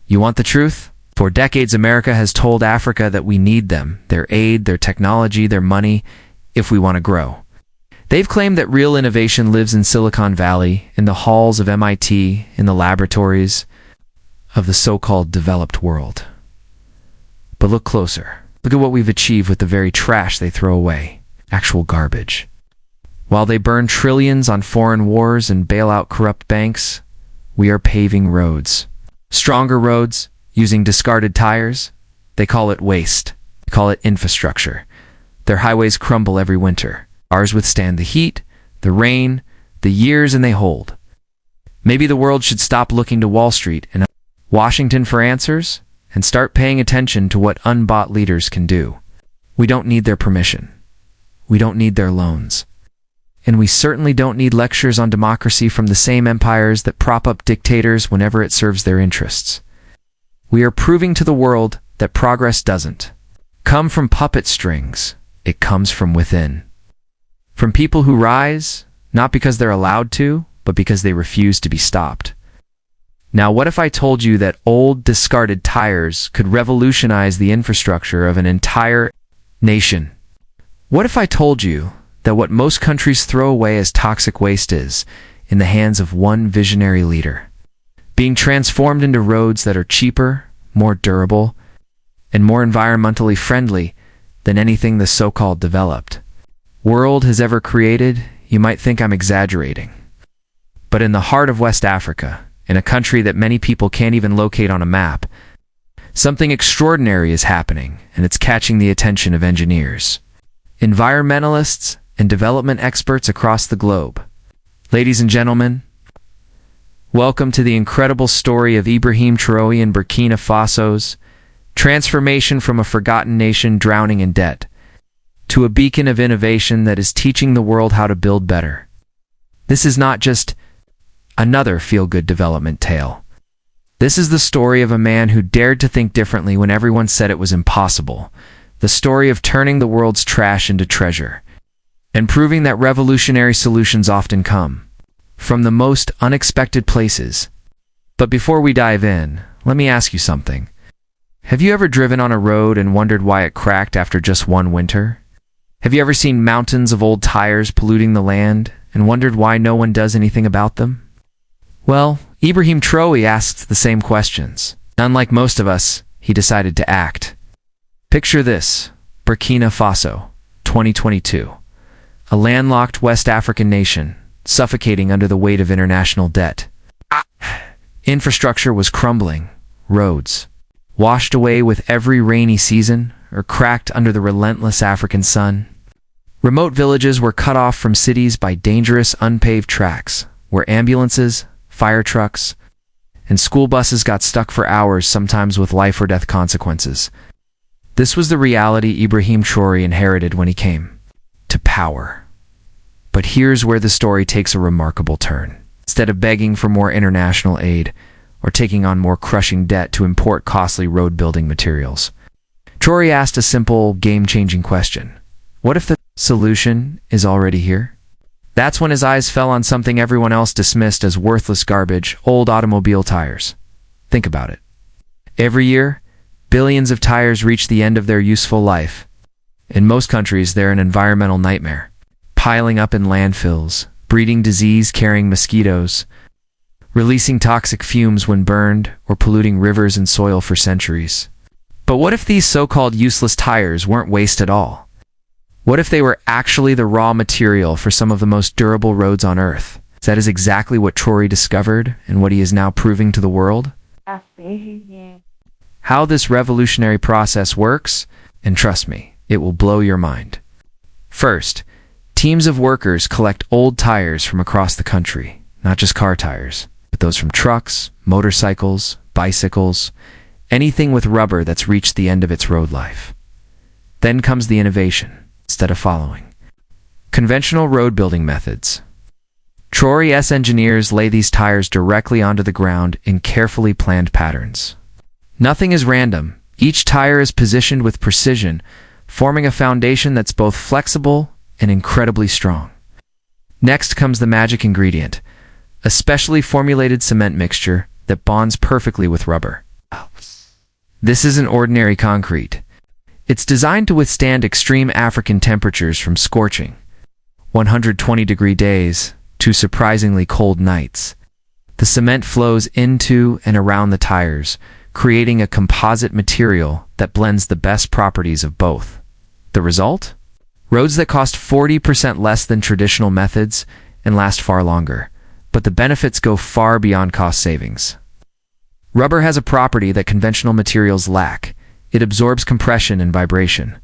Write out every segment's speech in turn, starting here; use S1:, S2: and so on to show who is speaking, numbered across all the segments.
S1: You want the truth? For decades, America has told Africa that we need them, their aid, their technology, their money, if we want to grow. They've claimed that real innovation lives in Silicon Valley, in the halls of MIT, in the laboratories of the so-called developed world. But look closer. Look at what we've achieved with the very trash they throw away. Actual garbage. While they burn trillions on foreign wars and bail out corrupt banks, we are paving roads. Stronger roads, using discarded tires. They call it waste. They call it infrastructure. Their highways crumble every winter. Ours withstand the heat, the rain, the years, and they hold. Maybe the world should stop looking to Wall Street and Washington for answers and start paying attention to what unbought leaders can do. We don't need their permission. We don't need their loans. And we certainly don't need lectures on democracy from the same empires that prop up dictators whenever it serves their interests. We are proving to the world that progress doesn't come from puppet strings. It comes from within. From people who rise, not because they're allowed to, but because they refuse to be stopped. Now, what if I told you that old, discarded tires could revolutionize the infrastructure of an entire nation? What if I told you that what most countries throw away as toxic waste is, in the hands of one visionary leader, being transformed into roads that are cheaper, more durable, and more environmentally friendly than anything the so-called developed world has ever created? You might think I'm exaggerating. But in the heart of West Africa, in a country that many people can't even locate on a map, something extraordinary is happening, and it's catching the attention of engineers, environmentalists, and development experts across the globe. Ladies and gentlemen, welcome to the incredible story of Ibrahim Traoré in Burkina Faso's transformation from a forgotten nation drowning in debt to a beacon of innovation that is teaching the world how to build better. This is not just another feel-good development tale. This is the story of a man who dared to think differently when everyone said it was impossible. The story of turning the world's trash into treasure and proving that revolutionary solutions often come from the most unexpected places. But before we dive in, let me ask you something. Have you ever driven on a road and wondered why it cracked after just one winter? Have you ever seen mountains of old tires polluting the land and wondered why no one does anything about them? Well, Ibrahim Traoré asks the same questions. Unlike most of us, he decided to act. Picture this: Burkina Faso, 2022. A landlocked West African nation, suffocating under the weight of international debt. Infrastructure was crumbling. Roads washed away with every rainy season, or cracked under the relentless African sun. Remote villages were cut off from cities by dangerous unpaved tracks, where ambulances, fire trucks, and school buses got stuck for hours, sometimes with life or death consequences. This was the reality Ibrahim Traoré inherited when he came to power. But here's where the story takes a remarkable turn. Instead of begging for more international aid or taking on more crushing debt to import costly road-building materials, Traoré asked a simple, game-changing question. What if the solution is already here? That's when his eyes fell on something everyone else dismissed as worthless garbage: old automobile tires. Think about it. Every year, billions of tires reach the end of their useful life. In most countries, they're an environmental nightmare, piling up in landfills, breeding disease-carrying mosquitoes, releasing toxic fumes when burned, or polluting rivers and soil for centuries. But what if these so-called useless tires weren't waste at all? What if they were actually the raw material for some of the most durable roads on Earth? That is exactly what Traoré discovered and what he is now proving to the world. How this revolutionary process works, and trust me, it will blow your mind. First, teams of workers collect old tires from across the country, not just car tires, but those from trucks, motorcycles, bicycles, anything with rubber that's reached the end of its road life. Then comes the innovation, instead of following conventional road building methods. Traoré's engineers lay these tires directly onto the ground in carefully planned patterns. Nothing is random. Each tire is positioned with precision, forming a foundation that's both flexible and incredibly strong. Next comes the magic ingredient, a specially formulated cement mixture that bonds perfectly with rubber. This isn't ordinary concrete. It's designed to withstand extreme African temperatures from scorching 120-degree days to surprisingly cold nights. The cement flows into and around the tires, creating a composite material that blends the best properties of both. The result? Roads that cost 40% less than traditional methods and last far longer, but the benefits go far beyond cost savings. Rubber has a property that conventional materials lack. It absorbs compression and vibration.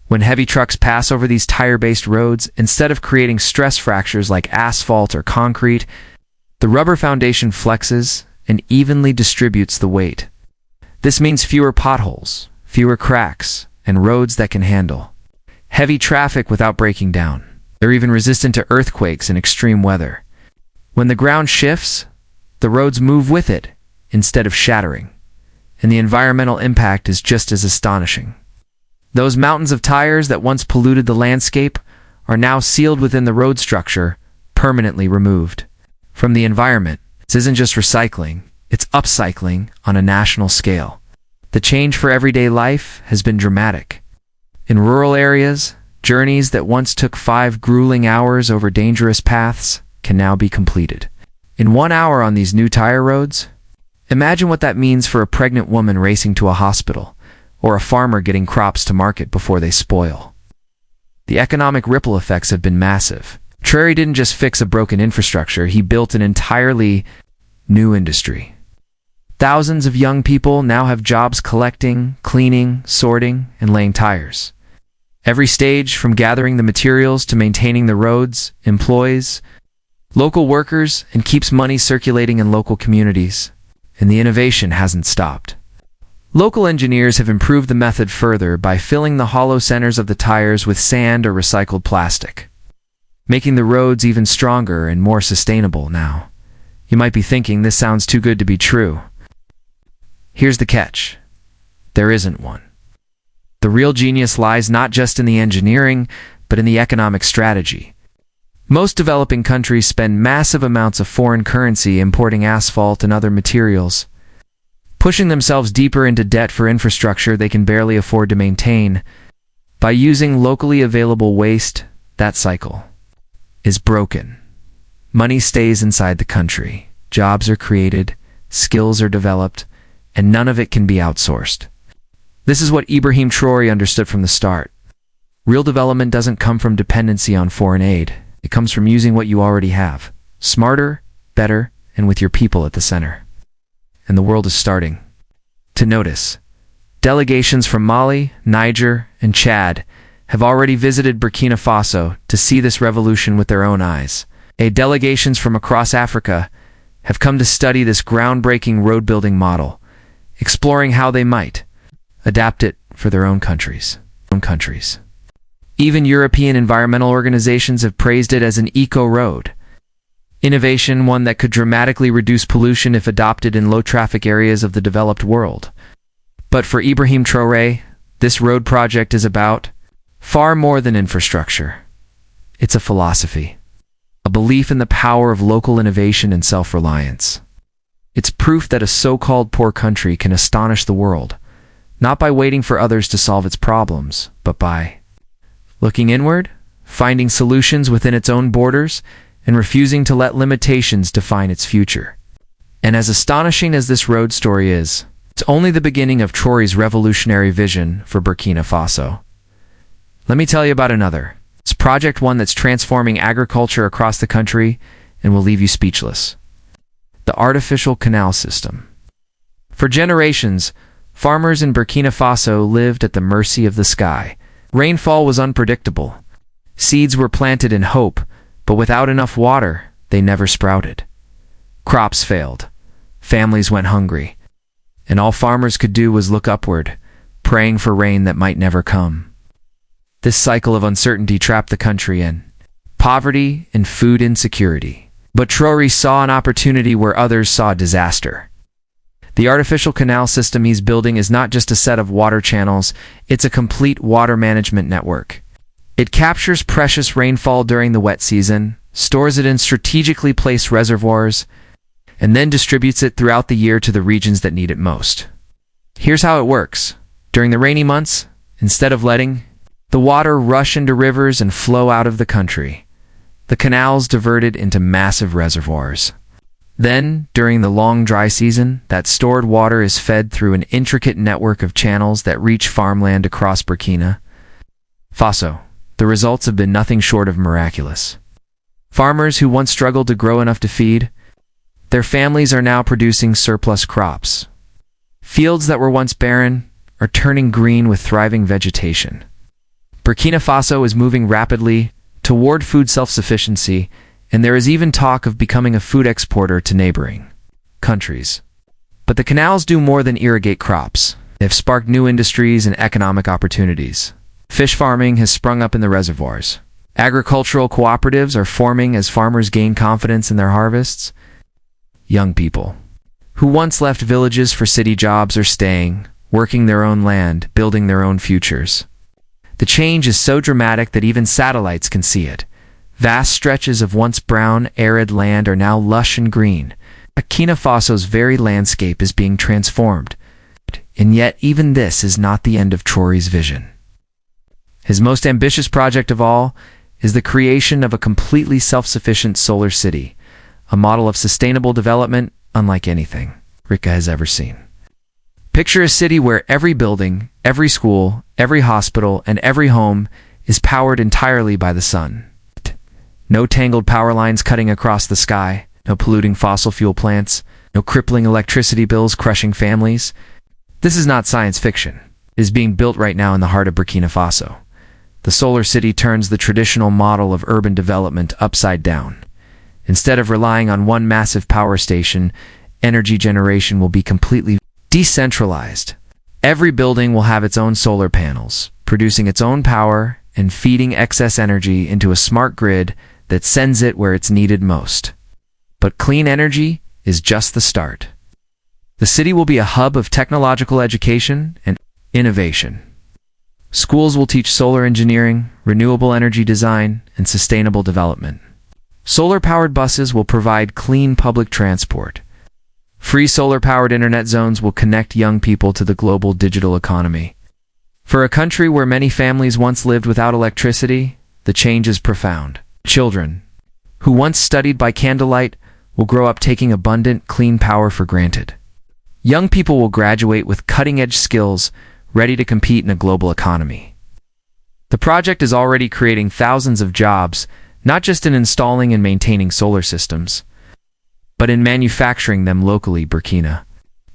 S1: When heavy trucks pass over these tire-based roads, instead of creating stress fractures like asphalt or concrete, the rubber foundation flexes and evenly distributes the weight. This means fewer potholes, fewer cracks, and roads that can handle heavy traffic without breaking down. They're even resistant to earthquakes and extreme weather. When the ground shifts, the roads move with it instead of shattering, and the environmental impact is just as astonishing. Those mountains of tires that once polluted the landscape are now sealed within the road structure, permanently removed from the environment. This isn't just recycling, it's upcycling on a national scale. The change for everyday life has been dramatic. In rural areas, journeys that once took 5 grueling hours over dangerous paths can now be completed in 1 hour on these new tire roads. Imagine what that means for a pregnant woman racing to a hospital, or a farmer getting crops to market before they spoil. The economic ripple effects have been massive. Traoré didn't just fix a broken infrastructure, he built an entirely new industry. Thousands of young people now have jobs collecting, cleaning, sorting, and laying tires. Every stage, from gathering the materials to maintaining the roads, employs local workers and keeps money circulating in local communities. And the innovation hasn't stopped. Local engineers have improved the method further by filling the hollow centers of the tires with sand or recycled plastic, making the roads even stronger and more sustainable now. You might be thinking this sounds too good to be true. Here's the catch. There isn't one. The real genius lies not just in the engineering, but in the economic strategy. Most developing countries spend massive amounts of foreign currency importing asphalt and other materials, pushing themselves deeper into debt for infrastructure they can barely afford to maintain. By using locally available waste, that cycle is broken. Money stays inside the country, jobs are created, skills are developed, and none of it can be outsourced. This is what Ibrahim Traoré understood from the start. Real development doesn't come from dependency on foreign aid. It comes from using what you already have, smarter, better, and with your people at the center. And the world is starting to notice. Delegations from Mali, Niger, and Chad have already visited Burkina Faso to see this revolution with their own eyes. Delegations from across Africa have come to study this groundbreaking road-building model, exploring how they might adapt it for their own countries. Even European environmental organizations have praised it as an eco-road innovation, one that could dramatically reduce pollution if adopted in low-traffic areas of the developed world. But for Ibrahim Traoré, this road project is about far more than infrastructure. It's a philosophy, a belief in the power of local innovation and self-reliance. It's proof that a so-called poor country can astonish the world, not by waiting for others to solve its problems, but by looking inward, finding solutions within its own borders, and refusing to let limitations define its future. And as astonishing as this road story is, it's only the beginning of Traoré's revolutionary vision for Burkina Faso. Let me tell you about another. It's Project One that's transforming agriculture across the country and will leave you speechless. The artificial canal system. For generations, farmers in Burkina Faso lived at the mercy of the sky. Rainfall was unpredictable. Seeds were planted in hope, but without enough water, they never sprouted. Crops failed. Families went hungry. And all farmers could do was look upward, praying for rain that might never come. This cycle of uncertainty trapped the country in poverty and food insecurity. But Traoré saw an opportunity where others saw disaster. The artificial canal system he's building is not just a set of water channels, it's a complete water management network. It captures precious rainfall during the wet season, stores it in strategically placed reservoirs, and then distributes it throughout the year to the regions that need it most. Here's how it works. During the rainy months, instead of letting the water rush into rivers and flow out of the country, the canals diverted into massive reservoirs. Then, during the long dry season, that stored water is fed through an intricate network of channels that reach farmland across Burkina Faso. The results have been nothing short of miraculous. Farmers who once struggled to grow enough to feed their families are now producing surplus crops. Fields that were once barren are turning green with thriving vegetation. Burkina Faso is moving rapidly toward food self-sufficiency, and there is even talk of becoming a food exporter to neighboring countries. But the canals do more than irrigate crops. They have sparked new industries and economic opportunities. Fish farming has sprung up in the reservoirs. Agricultural cooperatives are forming as farmers gain confidence in their harvests. Young people who once left villages for city jobs are staying, working their own land, building their own futures. The change is so dramatic that even satellites can see it. Vast stretches of once brown, arid land are now lush and green. Burkina Faso's very landscape is being transformed. And yet, even this is not the end of Traoré's vision. His most ambitious project of all is the creation of a completely self-sufficient solar city, a model of sustainable development unlike anything Africa has ever seen. Picture a city where every building, every school, every hospital, and every home is powered entirely by the sun. No tangled power lines cutting across the sky, no polluting fossil fuel plants, no crippling electricity bills crushing families. This is not science fiction. It is being built right now in the heart of Burkina Faso. The solar city turns the traditional model of urban development upside down. Instead of relying on one massive power station, energy generation will be completely decentralized. Every building will have its own solar panels, producing its own power and feeding excess energy into a smart grid that sends it where it's needed most. But clean energy is just the start. The city will be a hub of technological education and innovation. Schools will teach solar engineering, renewable energy design, and sustainable development. Solar-powered buses will provide clean public transport. Free solar-powered internet zones will connect young people to the global digital economy. For a country where many families once lived without electricity, the change is profound. Children, who once studied by candlelight, will grow up taking abundant, clean power for granted. Young people will graduate with cutting-edge skills, ready to compete in a global economy. The project is already creating thousands of jobs, not just in installing and maintaining solar systems, but in manufacturing them locally. Burkina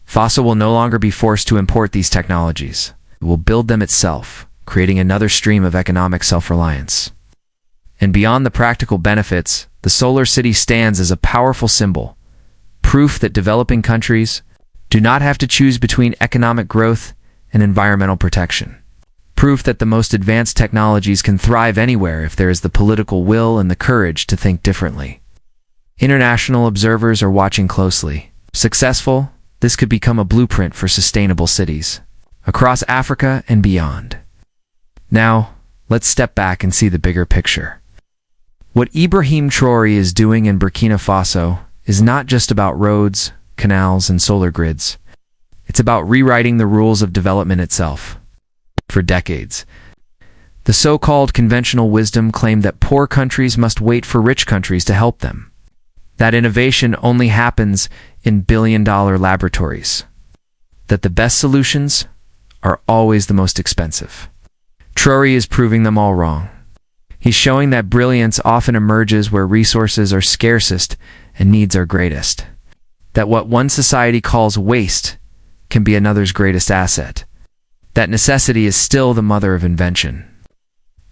S1: Faso will no longer be forced to import these technologies. It will build them itself, creating another stream of economic self-reliance. And beyond the practical benefits, the solar city stands as a powerful symbol, proof that developing countries do not have to choose between economic growth and environmental protection. Proof that the most advanced technologies can thrive anywhere if there is the political will and the courage to think differently. International observers are watching closely. Successful, this could become a blueprint for sustainable cities across Africa and beyond. Now, let's step back and see the bigger picture. What Ibrahim Traoré is doing in Burkina Faso is not just about roads, canals, and solar grids. It's about rewriting the rules of development itself. For decades, the so-called conventional wisdom claimed that poor countries must wait for rich countries to help them. That innovation only happens in billion-dollar laboratories. That the best solutions are always the most expensive. Traoré is proving them all wrong. He's showing that brilliance often emerges where resources are scarcest and needs are greatest. That what one society calls waste can be another's greatest asset. That necessity is still the mother of invention.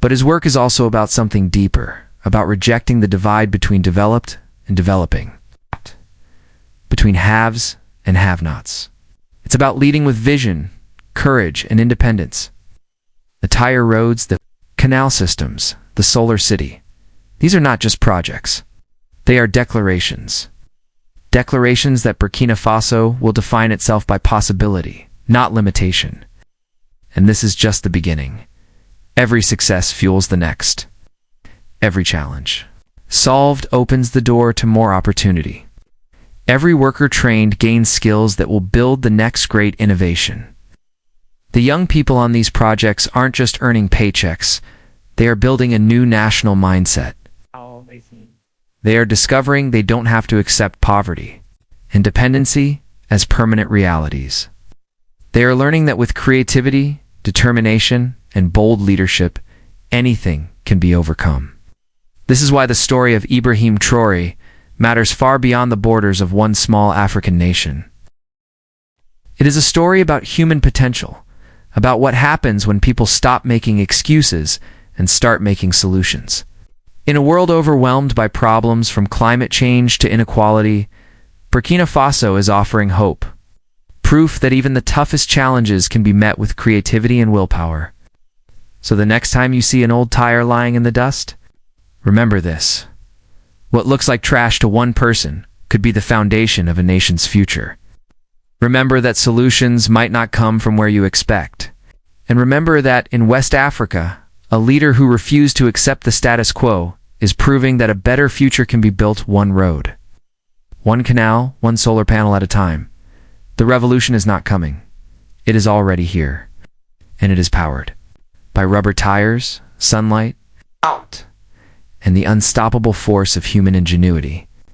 S1: But his work is also about something deeper, about rejecting the divide between developed and developing, between haves and have-nots. It's about leading with vision, courage, and independence. The tire roads, the canal systems, the solar city. These are not just projects. They are declarations. Declarations that Burkina Faso will define itself by possibility, not limitation. And this is just the beginning. Every success fuels the next. Every challenge solved opens the door to more opportunity. Every worker trained gains skills that will build the next great innovation. The young people on these projects aren't just earning paychecks, they are building a new national mindset. They are discovering they don't have to accept poverty and dependency as permanent realities. They are learning that with creativity, determination, and bold leadership, anything can be overcome. This is why the story of Ibrahim Traoré matters far beyond the borders of one small African nation. It is a story about human potential, about what happens when people stop making excuses and start making solutions. In a world overwhelmed by problems from climate change to inequality, Burkina Faso is offering hope, proof that even the toughest challenges can be met with creativity and willpower. So the next time you see an old tire lying in the dust, remember this. What looks like trash to one person could be the foundation of a nation's future. Remember that solutions might not come from where you expect. And remember that in West Africa, a leader who refused to accept the status quo is proving that a better future can be built one road, one canal, one solar panel at a time. The revolution is not coming. It is already here. And it is powered by rubber tires, sunlight, and the unstoppable force of human ingenuity.